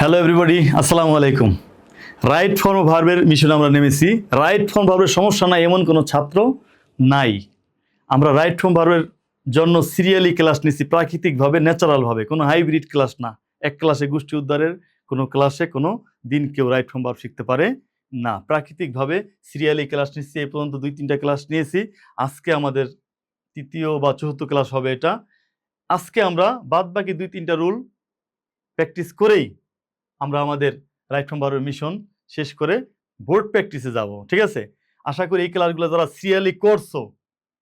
Hello everybody, আসসালামু আলাইকুম। Right form ভার্বের মিশনে আমরা নেমেছি। রাইট ফর্ম ভার্বের সমস্যা নাই এমন কোনো ছাত্র নাই। আমরা রাইট ফর্ম ভার্বের জন্য সিরিয়ালি ক্লাস নিচ্ছি, প্রাকৃতিকভাবে, ন্যাচারালভাবে, কোনো হাইব্রিড ক্লাস না। এক ক্লাসে গোষ্ঠী উদ্ধারের কোনো ক্লাসে কোনো দিন কেউ রাইট ফর্ম ভার্ব শিখতে পারে না। প্রাকৃতিকভাবে সিরিয়ালি ক্লাস নিচ্ছি। এই পর্যন্ত 2-3টা ক্লাস নিয়েছি। আজকে আমাদের তৃতীয় বা চতুর্থ ক্লাস হবে এটা। আজকে আমরা বাদ বাকি 2-3টা রুল প্র্যাকটিস করেই আমরা আমাদের রাইট ফর্ম ভার্বের মিশন শেষ করে বোর্ড প্র্যাকটিসে যাব। ঠিক আছে? আশা করি এই ক্লাসগুলো যারা সিরিয়ালি করছো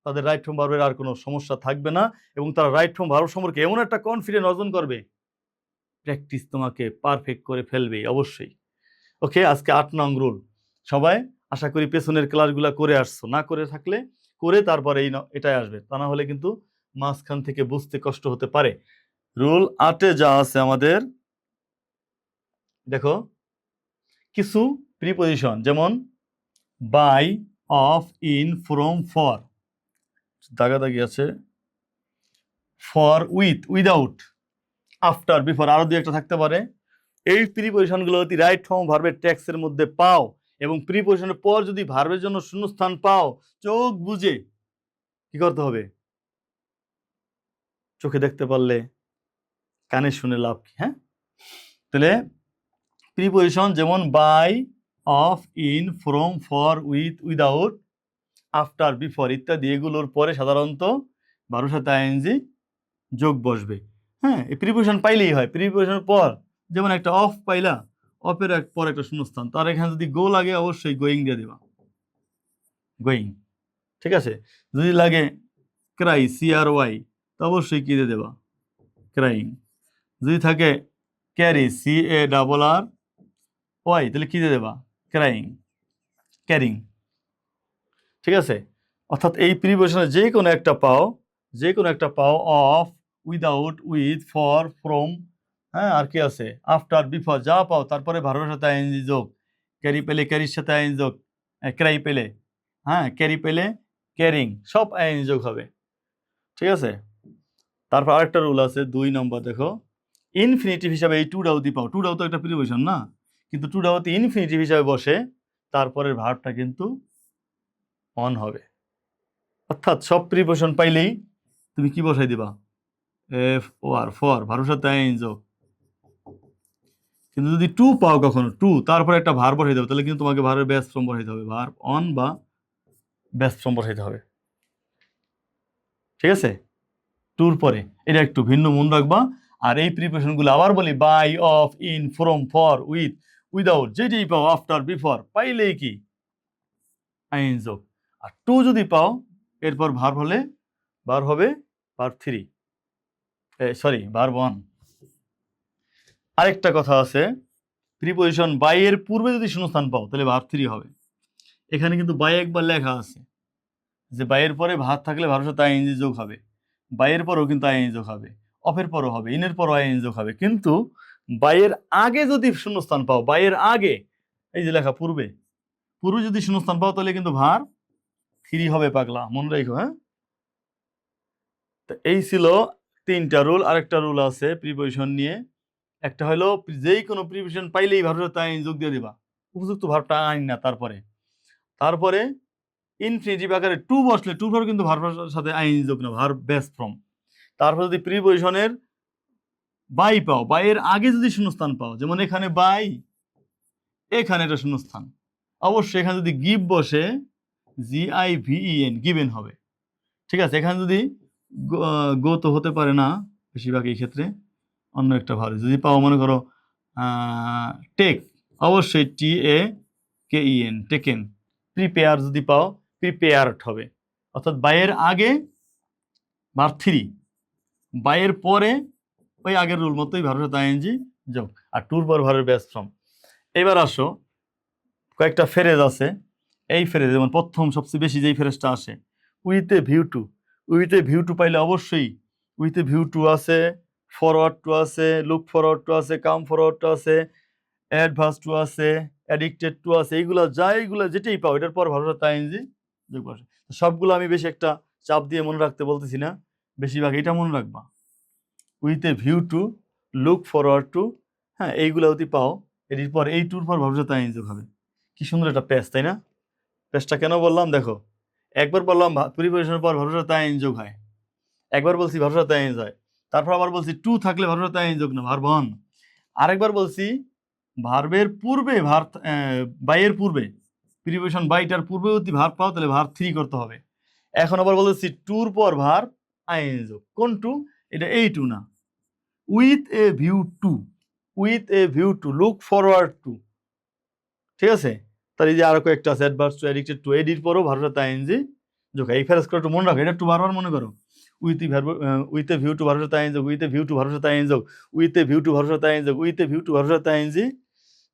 তাদের রাইট ফর্ম ভার্বের আর কোনো সমস্যা থাকবে না এবং তারা রাইট ফর্ম ভার্ব সম্পর্কে এমন একটা কনফিডেন্স অর্জন করবে, প্র্যাকটিস তোমাকে পারফেক্ট করে ফেলবে অবশ্যই। ওকে, আজকে 8 নং রুল। সবাই আশা করি পেছনের ক্লাসগুলো করে আসছো, না করে থাকলে করে তারপরে এটাই আসবে, তা না হলে কিন্তু মাঝখান থেকে বুঝতে কষ্ট হতে পারে। রুল 8-এ যা আছে আমাদের, দেখো, কিছু প্রিপজিশন যেমন by, of, in, from, for, দাগাদাগি আছে, for, with, without, after, before, আরো দুই একটা থাকতে পারে। এই প্রিপজিশনগুলো যদি রাইট ফর্ম ভার্বের টেক্সের মধ্যে পাও এবং প্রিপজিশনের পর যদি ভার্বের জন্য শূন্যস্থান পাও, চোখ বুঝে কি করতে হবে? চোখে দেখতে পারলে কানে শুনে লাভ কি? হ্যাঁ, তাহলে প্রিপজিশন যেমন by, of, in, from, for, with, without, after, before ইত্যাদি, এগুলোর পরে সাধারণত ভার্বের সাথে আইএনজি যোগ বসবে। হ্যাঁ, এই প্রিপজিশন পাইলেই হয়। প্রিপজিশনের পর যেমন একটা অফ পাইলা, অফের পর একটা শূন্যস্থান, তার এখানে যদি গো লাগে অবশ্যই গোয়িং দিয়ে দেবা, গোয়িং। ঠিক আছে? যদি লাগে ক্রাই, CRY, তো অবশ্যই কি দিয়ে দেবা? ক্রাইং। যদি থাকে ক্যারি, CARRY, তাহলে কি দিয়ে দেবা? Crying, carrying. ঠিক আছে? অর্থাৎ এই প্রিপজিশনে যে কোনো একটা পাও, যে কোনো একটা পাও, of, without, with, for, from, হ্যাঁ, আর কি আছে, আফটার, বিফোর, যা পাও তারপরে ভার্বের সাথে আইএনজি যোগ। ক্যারি পেলে ক্যারির সাথে আইএনজি যোগ, ক্রাই পেলে, হ্যাঁ, ক্যারি পেলে ক্যারিং, সব আইএনজি যোগ হবে। ঠিক আছে? তারপর আরেকটা রুল আছে 2 নম্বর, দেখো, ইনফিনিটিভ হিসাবে এই টু ডাউ দি পাও। টু ডাউ তো একটা প্রিপজিশন না, কিন্তু টু ডাউতে ইনফিনিটিভ হিসাবে বসে, তারপরের ভার্বটা কিন্তু অন হবে। অর্থাৎ সব প্রিপজিশন পাইলেই তুমি কি বসাই দিবা? FOR, ফর, ভার্বের সাথে আইএনজি যোগ। কিন্তু যদি টু পাও কখনো, টু তারপরে একটা ভার্ব বসাইতে হবে, তাহলে কিন্তু তোমাকে ভার্বের বেস ফর্ম বসাইতে হবে, ভার্ব অন বা বেস ফর্ম বসাইতে হবে। ঠিক আছে? টুর পরে এটা একটু ভিন্ন মন রাখবা। আর এই প্রিপারেশনগুলো আবার বলি, by, of, in, from, for, with, without, যেটাই পাও, আফটার, বিফোর পাইলেই কি আইএনজি যোগ। আর টু যদি পাও এরপর ভার্ব হলে ভার্ব হবে ভার্ব 3, সরি, ভার্ব 1। আরেকটা কথা আছে, প্রিপজিশন বাই এর পূর্বে যদি শূন্যস্থান পাও তাহলে ভার্ব 3 হবে। এখানে কিন্তু বাই একবার লেখা আছে যে বাইয়ের পরে ভাত থাকলে ভার্বের সাথে আইএনজি যোগ হবে, বাইয়ের পরেও কিন্তু আইএনজি যোগ হবে, অফের পরও হবে, ইনের পরও আইএনজি যোগ হবে। কিন্তু বাইয়ের আগে যদি শূন্যস্থান পাও, বাইয়ের আগে, এই যে লেখা পূর্বে, পূর্বে যদি শূন্যস্থান পাও তাহলে কিন্তু ভার্ব 3 হবে, পাগলা, মনে রাখো। হ্যাঁ, তো এই ছিল 3টা রুল। আরেকটা রুল আছে প্রিপজিশন নিয়ে, একটা হলো যেই কোনো প্রিপজিশন পাইলেই ভার্বের সাথে আইএনজি যোগ দিয়ে দিবা, উপযুক্ত ভার্বটা আইন না, তারপরে ইনফিনিটিভ আকারে টু বসলে, টু ফর কিন্তু ভার্বের সাথে আইএনজি যোগ না, ভার্ব বেস ফর্ম। তারপর যদি প্রিপজিশনের বাই পাও, বাইয়ের আগে যদি শূন্যস্থান পাও, যেমন এখানে বাই, এখানে এটা শূন্যস্থান, অবশ্যই এখানে যদি গিভ বসে, GIVEN, গিভেন হবে। ঠিক আছে? এখানে যদি গো তো হতে পারে না বেশিরভাগ, এই ক্ষেত্রে অন্য একটা ভার্ব যদি পাও, মনে করো টেক, অবশ্যই TAKEN, টেকেন। প্রিপেয়ার যদি পাও, প্রিপেয়ার্ড হবে। অর্থাৎ বাইয়ের আগে ভার্ব 3, বাইয়ের পরে ওই আগের রুল মতোই ভার্বের সাথে আইএনজি যোগ, আর টুর পর ভার্বের বেস ফর্ম। এবার আসো, কয়েকটা ফ্রেজ আছে। এই ফ্রেজ যেমন প্রথম সবচেয়ে বেশি যেই ফ্রেজটা আসে, with a view two. With a view two পাইলে অবশ্যই উইথ এ ভিউ টু আছে, ফরওয়ার্ড টু আছে, লুক ফরওয়ার্ড টু আছে, কাম ফরওয়ার্ড টু আছে, অ্যাডভার্স টু আছে, অ্যাডিক্টেড টু আছে, এইগুলো যা, এইগুলো যেটাই পাও এটার পর ভার্বের সাথে আইএনজি যোগ বসে। সবগুলো আমি বেশি একটা চাপ দিয়ে মনে রাখতে বলতেছি না, বেশিরভাগ এটা মনে রাখবা, with a view to, look forward to, হ্যাঁ, এইগুলো যদি পাও এটির পর এই টুর পর ভবিষ্যৎ আইন যোগ হবে। কি সুন্দর একটা প্যাচ, তাই না? প্যাচটা কেন বললাম দেখো, একবার বললাম প্রিপোজিশনের পর ভবিষ্যৎ আইন যোগ হয়, একবার বলছি ভবিষ্যৎ আইন হয়, তারপর আবার বলছি টু থাকলে ভবিষ্যৎ আইন যোগ না, ভার্ব অন। আরেকবার বলছি ভার্বের পূর্বে বাইয়ের পূর্বে প্রিপোজিশন বাইটার পূর্বে যদি ভার্ব পাও তাহলে ভার্ব 3 করতে হবে। এখন আবার বলতেছি টুর পর ভার্ব আইন যোগ। কোন টু? এটা এই টু না, with a view two, with a view to, look forward to. ঠিক আছে? তার এই যে আরো কয়েকটা আছে, অ্যাডভার্স টু, অ্যাডিক্টেড টু, এডির পরও ভার্বটা আইএনজি যোগ। এই ফেরাস করে একটু মনে রাখো, এটা একটু বারবার মনে করো। With verb, with a view to ভার্বটা আইএনজি যোগ, উইথ এ ভিউ টু ভার্বটা আইএনজি যোগ, উইথ এ ভিউ টু ভার্বটা আইএনজি যোগ, উইথ এ ভিউ টু ভার্বটা আইএনজি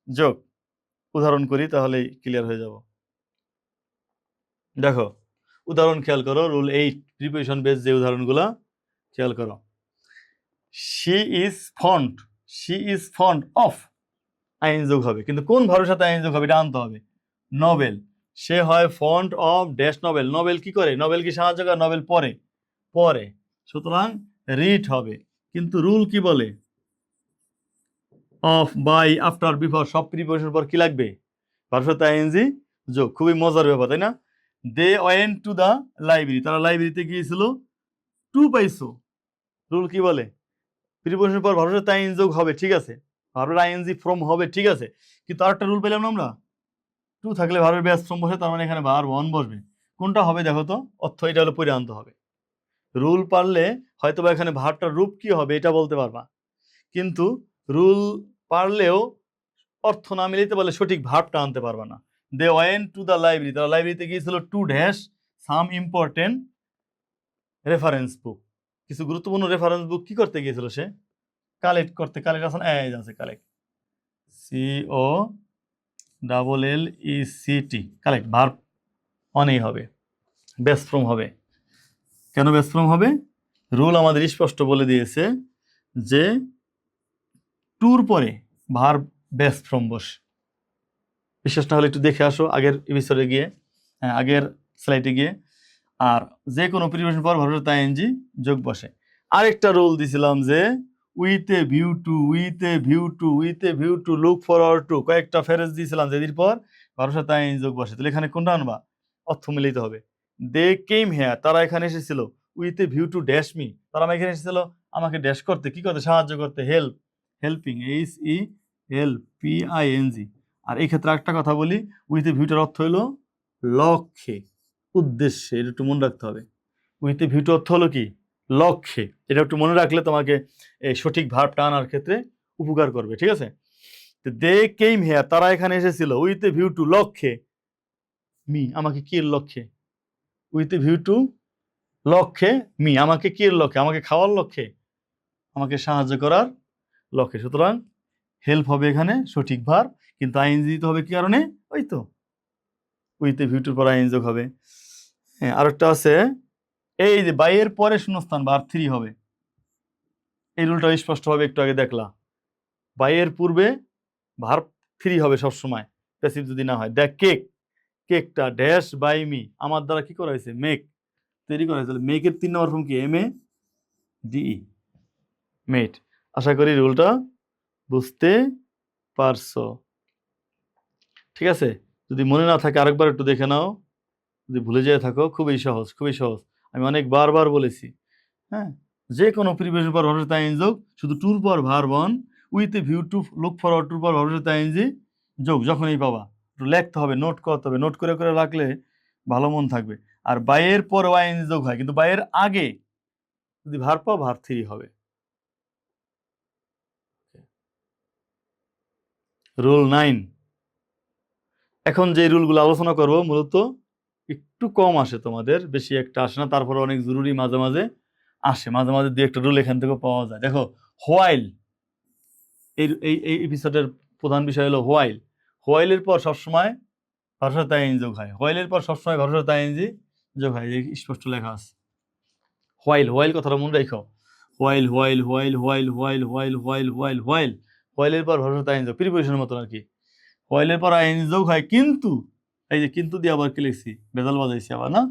যোগ। উদাহরণ করি তাহলেই ক্লিয়ার হয়ে যাব। দেখো উদাহরণ খেয়াল করো, রুল 8 প্রিপোজিশন বেস যে উদাহরণগুলো খেয়াল করো। She is fond, she is fond of, আইন যোগ হবে, কিন্তু কোন ভার্বের সাথে আইন যোগ হবে এটা আনতে হবে। নভেল, সে হয় fond of dash novel, novel কি করে, নভেল কি সাহায্য করে, নভেল পড়ে, পড়ে, সুতরাং রিড হবে। কিন্তু রুল কি বলে, অফ, বাই, আফটার, বিফোর সব প্রিপোজিশনের পর কি লাগবে, ভার্বের সাথে আইএনজি যোগ। খুবই মজার ব্যাপার, তাই না? They went to the library, তারা লাইব্রেরিতে গিয়েছিল, টু পাইছো, রুল কি বলে, প্রিপোজিশনের পর ভার্বের সাথে আইএনজি যোগ হবে, ঠিক আছে, ভার্বের আইএনজি ফ্রম হবে, ঠিক আছে, কিন্তু আরেকটা রুল পেলাম না আমরা, টু থাকলে ভার্বের বেস ফ্রম বসে, তার মানে এখানে ভার্ব অন বসবে। কোনটা হবে দেখো তো, অর্থ এটা হলো পড়ে আনতে হবে। রুল পারলে হয়তো বা এখানে ভার্বটার রূপ কি হবে এটা বলতে পারবা, কিন্তু রুল পারলেও অর্থ না মিলাইতে পারলে সঠিক ভার্বটা আনতে পারবা না। They went to the library, তারা লাইব্রেরিতে গিয়েছিল to dash some important reference বুক, কিছু গুরুত্বপূর্ণ রেফারেন্স বুক কি করতে গিয়েছিল সে, কালেক্ট করতে। কালেক্ট আছে collect, C O double L E C T, collect, verb অনেই হবে, বেস ফ্রম হবে। কেন বেস ফ্রম হবে? রুল আমাদের স্পষ্ট বলে দিয়েছে যে টুর পরে ভার্ব বেস ফ্রম বসে। বিশেষ না হলে একটু দেখে আসো আগের এপিসোডে গিয়ে, আগের স্লাইডে গিয়ে। আর যে কোনো প্রিপোজিশন পর ভার্বের সাথে আইএনজি যোগ বসে। আরেকটা রুল দিছিলাম যে with a view two, with a view two, with a view to, look forward to, কয়েকটা ফেরেজ দিয়েছিলাম যেদির পর ভার্বের সাথে আইএনজি যোগ বসে। তাহলে এখানে কোনটা আনবা, অর্থ মিলাইতে হবে। দে কেম হেয়ার, তারা এখানে এসেছিল, with a view to dash me, তারা এখানে এসেছিল আমাকে ড্যাশ করতে, কি করতে, সাহায্য করতে, help, helping, H E L P I N G. আর এই ক্ষেত্রে একটা কথা বলি, উইথ এ ভিউটার অর্থ হলো লক্ষ্যে, উদ্দেশ্যে, এটা একটু মনে রাখতে হবে। উইথ এ ভিউটার অর্থ হলো কি, লক্ষ্যে, এটা একটু মনে রাখলে তোমাকে এই সঠিক ভার্বটা আনার ক্ষেত্রে উপকার করবে, ঠিক আছে? দে কেম হেয়ার, তারা এখানে এসেছিল, উইথ এ ভিউ টু, লক্ষ্যে, মি, আমাকে কি এর লক্ষ্যে, উইথ এ ভিউ টু, লক্ষ্যে, মি, আমাকে কি এর লক্ষ্যে, আমাকে খাওয়ার লক্ষ্যে, আমাকে সাহায্য করার লক্ষ্যে। সুতরাং হেল্প হবে এখানে সঠিক ভার্ব, কিন্তু আইএনজি দিতে হবে কি কারণে, ওই তো উইথ এ ভিউ টুর পর আইএনজি যোগ হবে। হ্যাঁ, আরেকটা আছে, এই যে বাইয়ের পরে শূন্যস্থান ভার্ব 3 হবে, এই রুলটা স্পষ্টভাবে একটু আগে দেখলা, বাইয়ের পূর্বে ভার্ব 3 হবে সবসময়, প্যাসিভ যদি না হয়। দেখ কেক, কেকটা ড্যাশ বাই মি, আমার দ্বারা কি করা হয়েছে, মেক, তৈরি করা হয়েছে। মেকের 3 নম্বর ফর্ম কি, এম এ ডিই, মেড। আশা করি রুলটা বুঝতে পারছো, ঠিক আছে? যদি মনে না থাকে আরেকবার একটু দেখে নাও, যদি ভুলে যেয়ে থাকো, খুবই সহজ, খুবই সহজ, আমি অনেক বারবার বলেছি। হ্যাঁ, যে কোনো প্রিপোজিশন পর ভার্বের সাথে আইএনজি যোগ, শুধু টুর পর verb one, with a view to, look forward টুর পর ভার্বের সাথে আইএনজি যোগ। যখনই পাবা একটু লিখতে হবে, নোট করতে হবে, নোট করে করে রাখলে ভালো মন থাকবে। আর বাইয়ের পর আইএনজি যোগ হয়, কিন্তু বাইয়ের আগে যদি ভার্ব পাও ভার্ব 3 হবে। রুল 9, এখন যে রুলগুলো আলোচনা করব মূলত একটু কম আসে তোমাদের, বেশি একটা আসে না, তারপরে অনেক জরুরি মাঝে মাঝে আসে, মাঝে মাঝে দু একটা রুল এখান থেকে পাওয়া যায়। দেখো হোয়াইল, এই এই এই এপিসোডের প্রধান বিষয় হলো হোয়াইল। হোয়াইলের পর সবসময় ভার্বের সাথে আইএনজি যোগ হয়, হোয়াইলের পর সবসময় ভার্বের সাথে আইএনজি যোগ হয়, স্পষ্ট লেখা আছে। হোয়াইল, হোয়াইল কথাটা মনে রাখো, while, while, while, while, while, while, while, while, while, হোয়াইলের পর ভার্বের সাথে আইএনজি যোগ, প্রিপোজিশনের মতন আর কি। হোয়াইলের পর আইএনজি যোগ হয়, কিন্তু এই যে কিন্তু দিয়ে আবার কি লিখছি, বেজাল বাজাইছি আবার না,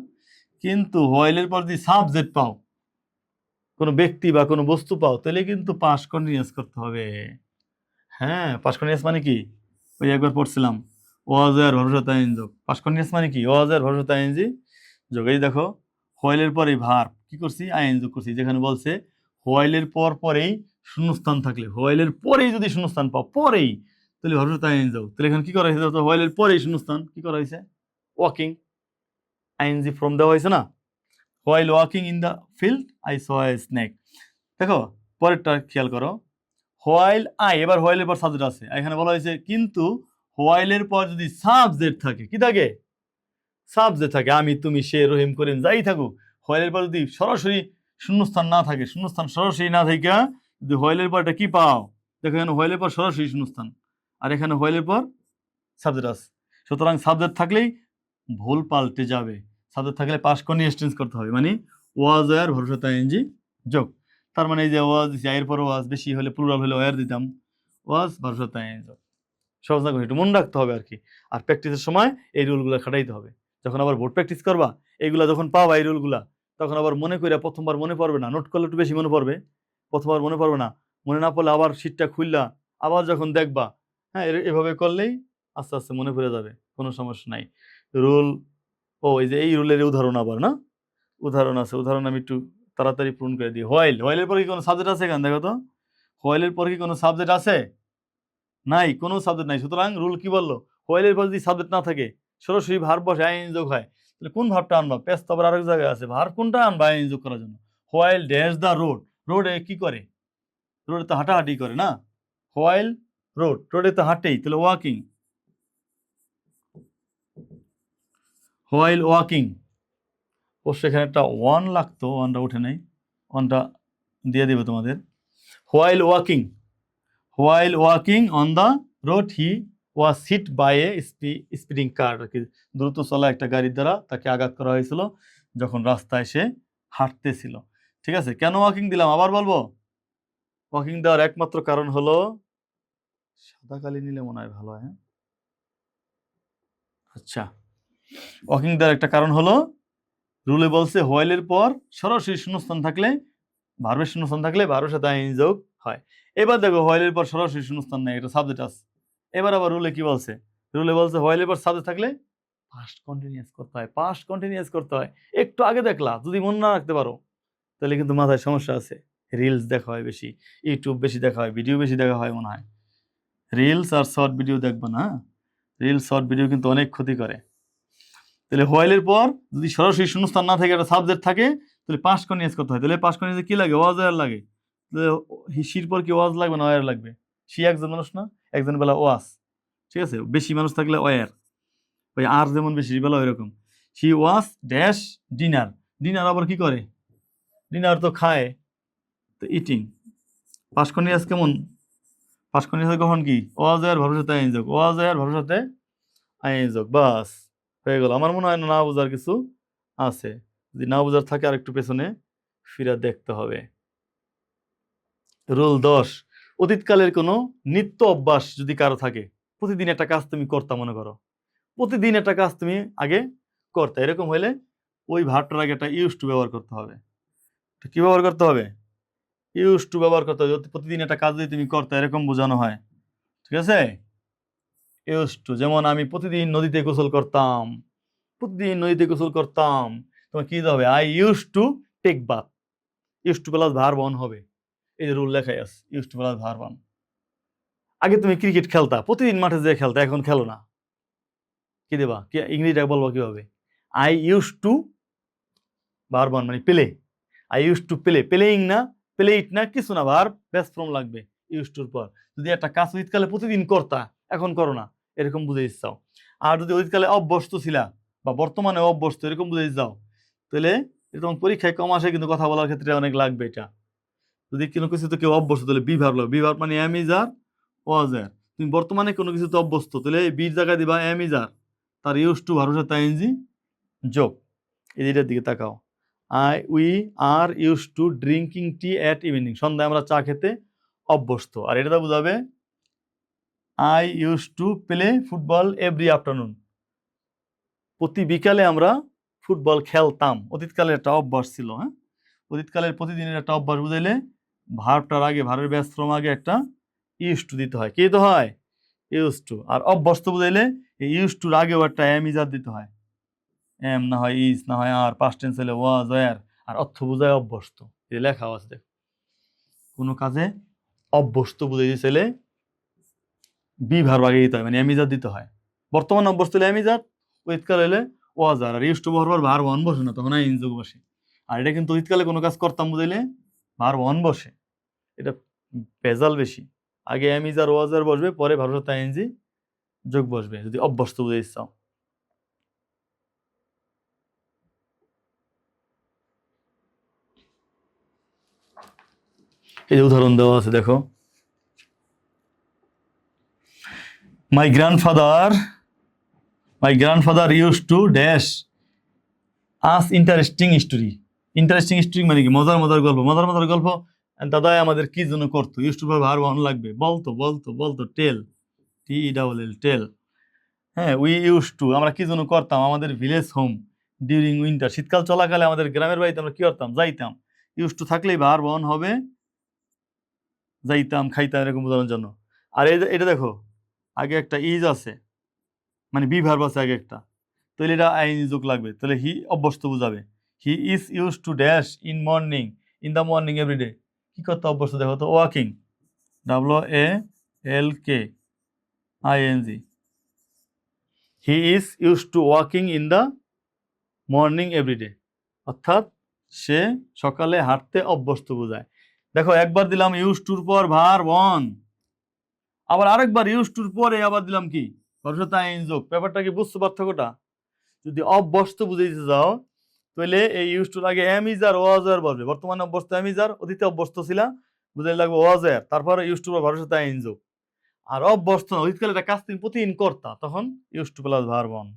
কিন্তু হোয়াইলের পর যদি সাবজেক্ট পাও, কোনো ব্যক্তি বা কোনো বস্তু পাও, তাহলে কিন্তু পাস্ট কন্টিনিউয়াস করতে হবে। হ্যাঁ, পাস্ট কন্টিনিউয়াস মানে কি? ওই একবার পড়ছিলাম, ওয়াজ আর ভবিষ্যৎ আইন যোগ। পাস্ট কন্টিনিউয়াস মানে কি? ওয়াজ আর ভবিষ্যৎ আইএনজি যোগ। এই দেখো, হোয়াইলের পরে ভার্ব কি করছি? আইএন যোগ করছি। যেখানে বলছে হোয়াইলের পরেই শূন্যস্থান থাকলে, হোয়াইলের পরেই যদি শূন্যস্থান পাও, পরেই, তাহলে ভবিষ্যৎ আইন যোগ। তাহলে এখানে কি করা হয়েছে? তো হোয়াইলের পরেই শূন্যস্থান কি করা হয়েছে? ওয়াকিং, আইএনজি ফ্রম দেওয়া হয়েছে না? While walking in the field I saw a snake. দেখো পরেরটা খেয়াল করো, হোয়াইল আই, এবার হোয়াইলের পর সাবজেক্ট আছে, এখানে বলা হয়েছে কিন্তু হোয়াইলের পর যদি সাবজেক্ট থাকে, কি থাকে? সাবজেক্ট থাকে, আমি, তুমি, সে, রহিম, করিম, যাই থাকুক, হোয়াইলের পর যদি সরাসরি শূন্যস্থান না থাকে, শূন্যস্থান সরাসরি না থাকে, যদি হোয়াইলের পর এটা কি পাও? দেখো এখানে হোয়াইলের পর সরাসরি শূন্যস্থান, আর এখানে হোয়াইলের পর সাবজেক্ট আছে। সুতরাং সাবজেক্ট থাকলেই ভুল পাল্টে যাবে। সাবজেক্ট থাকলে পাস্ট কন্টিনিউয়াস টেন্স করতে হবে, মানে ওয়াজ আর ভবিষ্যৎ আইএনজি যোগ। তার মানে এই যে ওয়াজ দিছি, এর পর ওয়াজ, বেশি হলে প্লুরাল হলে ওয়ার দিতাম, ওয়াজ ভবিষ্যৎ আইএনজি যোগ। সহজ না করে একটু মনে রাখতে হবে আর কি। আর প্র্যাকটিসের সময় এই রুলগুলো খাটাইতে হবে। যখন আবার বোর্ড প্র্যাকটিস করবা, এইগুলা যখন পাবা এই রুলগুলা, তখন আবার মনে করে প্রথমবার মনে পড়বে না, নোট করলে একটু বেশি মনে পড়বে, প্রথমবার মনে পড়বে না, মনে না পড়লে আবার শীটটা খুললা আবার যখন দেখবা, হ্যাঁ এভাবে করলেই আস্তে আস্তে মনে পড়ে যাবে, কোনো সমস্যা নাই। রুল, ও এই যে এই রুলের উদাহরণ আবার না, উদাহরণ আছে, উদাহরণ আমি একটু তাড়াতাড়ি পূরণ করে দিই। হোয়াইলের পরে কি কোনো সাবজেক্ট আছে? এখানে দেখো তো, হোয়াইলের পরে কি কোনো সাবজেক্ট আছে? নাই, কোনো সাবজেক্ট নাই। সুতরাং রুল কি বললো? হোয়াইলের পর যদি সাবজেক্ট না থাকে, সরাসরি ভার্ব বসে আইএন যোগ হয়, তাহলে কোন ভার্বটা আনবা? পেস তো আবার আরেক জায়গায় আছে, ভার্ব কোনটা আনবা আইএন যোগ করার জন্য? হোয়াইল ড্যাশ দ্য রোড, রোডে কি করে? রোডে তো হাঁটাহাঁটি করে না, হোয়াইল রোড, রোডে তো হাঁটেই, তাহলে ওয়াকিং, হোয়াইল ওয়াকিং। অবশ্যই এখানে একটা ওয়ান লাগতো, ওয়ানটা উঠে নেই, ওয়ানটা দিয়ে দেবে তোমাদের। While walking, while walking on the road he was hit by a speeding car, দ্রুত চলা একটা গাড়ির দ্বারা তাকে আঘাত করা হয়েছিল যখন রাস্তায় সে হাঁটতেছিল। ঠিক আছে, কেন ওয়াকিং দিলাম আবার বলবো? ওয়াকিং দেওয়ার একমাত্র কারণ হলো, সাদা কালি নিলে মনে হয় ভালো হয়, হ্যাঁ আচ্ছা, ওয়াকিং দেওয়ার একটা কারণ হলো, রুলে বলছে হোয়াইলের পর সরাসরি শূন্যস্থান থাকলে, ভার্বের শূন্যস্থান থাকলে ভার্বের সাথে আইএনজি যোগ হয়। এবার দেখো হোয়াইলের পর সরাসরি শূন্যস্থান নেই, এটা সাবজেক্ট আছে। এবার আবার রুলে কি বলছে? রুলে বলছে হোয়াইলের পর সাবজেক্ট থাকলে পাস্ট কন্টিনিউয়াস করতে হয়, পাস্ট কন্টিনিউয়াস করতে হয়। একটু আগে দেখলা, যদি মনে না রাখতে পারো তাহলে কিন্তু মাথায় সমস্যা আছে। রিলস দেখা হয় বেশি, ইউটিউব বেশি দেখা হয়, ভিডিও বেশি দেখা হয় মনে হয়। রিলস আর শর্ট ভিডিও দেখবা না, রিলস শর্ট ভিডিও কিন্তু অনেক ক্ষতি করে। তাহলে হোয়াইলের পর যদি সরাসরি শূন্যস্থান না থাকে, একটা সাবজেক্ট থাকে, তাহলে পাস্ট কন্টিনিউয়াস করতে হয়। তাহলে পাস্ট কন্টিনিউয়াসে কি লাগে? ওয়াজ আর লাগে। তাহলে শির পর কি ওয়াজ লাগবে না ওয়ার লাগবে? শি একজন মানুষ না, একজন বেলা ওয়াজ, ঠিক আছে, বেশি মানুষ থাকলে ওয়ার, ওই আর যেমন বেশি বেলা ওই রকম। She was dash dinner, dinner আবার কি করে? ডিনার তো খায়, তো ইটিং। পাস্ট কন্টিনিউয়াস কেমন? পাস্ট কন্টিনিউয়াস কখন কি? ওয়াজ আর ভবিষ্যতে আইন যোগ, ওয়াজ আর ভবিষ্যতে আইন যোগ, বাস হয়ে গেল। আমার মনে হয় না বোঝার কিছু আছে, যদি না বোঝার থাকে আর একটু পেছনে ফিরে দেখতে হবে। রুল 10, অতীতকালের কোনো নিত্য অভ্যাস যদি কারো থাকে, প্রতিদিন একটা কাজ তুমি করতা, মনে করো প্রতিদিন একটা কাজ তুমি আগে করতে, এরকম হইলে ওই ভার্বটার আগে একটা ইউজ টু ব্যবহার করতে হবে। কি ব্যবহার করতে হবে? ইউজ টু ব্যবহার করতে হবে। প্রতিদিন একটা কাজ যদি তুমি করতে, এরকম বোঝানো হয়, ঠিক আছে? ইউজ টু, যেমন আমি প্রতিদিন নদীতে গোসল করতাম, প্রতিদিন নদীতে গোসল করতাম, তোমার কি হবে? I use to take bath, use to plus verb one হবে। এই যে রুল লেখাই আছে, use to plus verb one. আগে তুমি ক্রিকেট খেলতা, প্রতিদিন মাঠে যেয়ে খেলতা, এখন খেলো না, কি দেবা? কি ইংরেজিটা বলবো কিভাবে? I use to verb one মানে play, I use to play, playing না, প্লে ইট না, কিছু না, ভার্ব বেস ফর্ম লাগবে ইউজ টুর পর। যদি একটা কাজ অতীতকালে প্রতিদিন করতা, এখন করো না, এরকম বুঝে ইচ্ছাও। আর যদি অতীতকালে অভ্যস্ত ছিলা বা বর্তমানে অভ্যস্ত, এরকম বুঝে যাও, তাহলে এটা তোমার পরীক্ষায় কম আসে, কিন্তু কথা বলার ক্ষেত্রে অনেক লাগবে এটা। যদি কোনো কিছু তো কেউ অভ্যস্ত, তাহলে বি ভার্ব লাগবে। বি ভার্ব মানে এম ইজ আর ওয়াজ আর। তুমি বর্তমানে কোনো কিছুতে অভ্যস্ত, তাহলে বির জায়গায় দিবা এম ইজ আর, তার ইউজ টু ভার্বের সাথে আইএনজি যোগ। এটার দিকে তাকাও, we are use two drinking T at evening, সন্ধ্যায় আমরা চা খেতে অভ্যস্ত। আর এটা বুঝাবে I use to play football every afternoon, প্রতি বিকালে আমরা ফুটবল খেলতাম। অতীতকালের একটা অভ্যাস ছিল, হ্যাঁ, অতীতকালের প্রতিদিনের একটা অভ্যাস বুঝাইলে ভার্বটার আগে, ভার্বের বেস ফর্ম আগে একটা ইউজ টু দিতে হয়। কি দিতে হয়? Use to. আর অভ্যস্ত বুঝাইলে এই ইউজ টুর আগেও একটা এম ইজার দিতে হয়। এম না হয় ইজ, না হয় আর, পাস্ট টেন্স হলে ওয়াজ, ওয়্যার, আর অর্থ বোঝায় অভ্যস্ত। এই লেখা আছে দেখো, কোনো কাজে অভ্যস্ত বুঝাইতে চাইলে বি ভার্ব আগে দিতে হয়, মানে এম ইজার দিতে হয়। বর্তমান অভ্যস্ত হলে এম ইজার, অতীতকাল হলে ওয়াজ আর, use to verb verb one বসে না, তখন ইন যোগ বসে। আর এটা কিন্তু অতীতকালে কোনো কাজ করতাম বুঝাইলে ভার্ব অন বসে। এটা ভেজাল বেশি। আগে এম ইজার ওয়াজার বসবে, পরে ভার্ব সাথে আইএনজি যোগ বসবে যদি অভ্যস্ত বুঝাইতে চাও। এই যে উদাহরণ দেওয়া আছে দেখো, my grandfather use to dash us interesting story. Interesting story মানে কি? মজার মজার গল্প। মজার মজার গল্প দাদাই আমাদের কি জন্য করতো? ইউজ টু ভার্ব অন লাগবে। বলতো বলতো বলতো, টেল, টি ডাবল এল, টেল। হ্যাঁ, উই ইউজ টু, আমরা কি জন্য করতাম? আমাদের ভিলেজ হোম ডিউরিং উইন্টার, শীতকাল চলাকালে আমাদের গ্রামের বাড়িতে আমরা কি করতাম? যাইতাম। ইউজ টু থাকলেই ভার্ব অন হবে, যাইতাম, খাইতাম, এরকম বোঝানোর জন্য। আর এটা দেখো, আগে একটা ইজ আছে, মানে বি ভার্ব আছে আগে একটা, তাহলে এটা আইএনজি যোগ লাগবে, তাহলে হি অভ্যস্ত বুঝাবে। He is use to dash in morning, in the morning everyday. কি করতে অভ্যস্ত? দেখো তো, walking, WALKING। He is use to walking in the morning everyday, অর্থাৎ সে সকালে হাঁটতে অভ্যস্ত বোঝায়। দেখো, একবার দিলাম ইউজ টুর পর ভার্ব অন, আবার আরেকবার ইউজ টুর পরে আবার দিলাম কি? ভার্ব সাথে আইএনজি যোগ। ব্যাপারটা কি বুঝছো পার্থক্যটা? যদি অভ্যস্ত বুঝাইতে যাও তাহলে এই ইউজ টুর আগে এম ইজার ওয়াজ আর বলবে। বর্তমানে অভ্যস্ত এম ইজার, অতীতে অভ্যস্ত ছিলা বুঝাই লাগবে ওয়াজ আর, তারপরে ইউজ টু বা ভার্ব সাথে আইএনজি যোগ। আর অভ্যস্ত না, অতীতকালে একটা কাজ তুমি প্রতিদিন করতা, তখন use to plus verb one.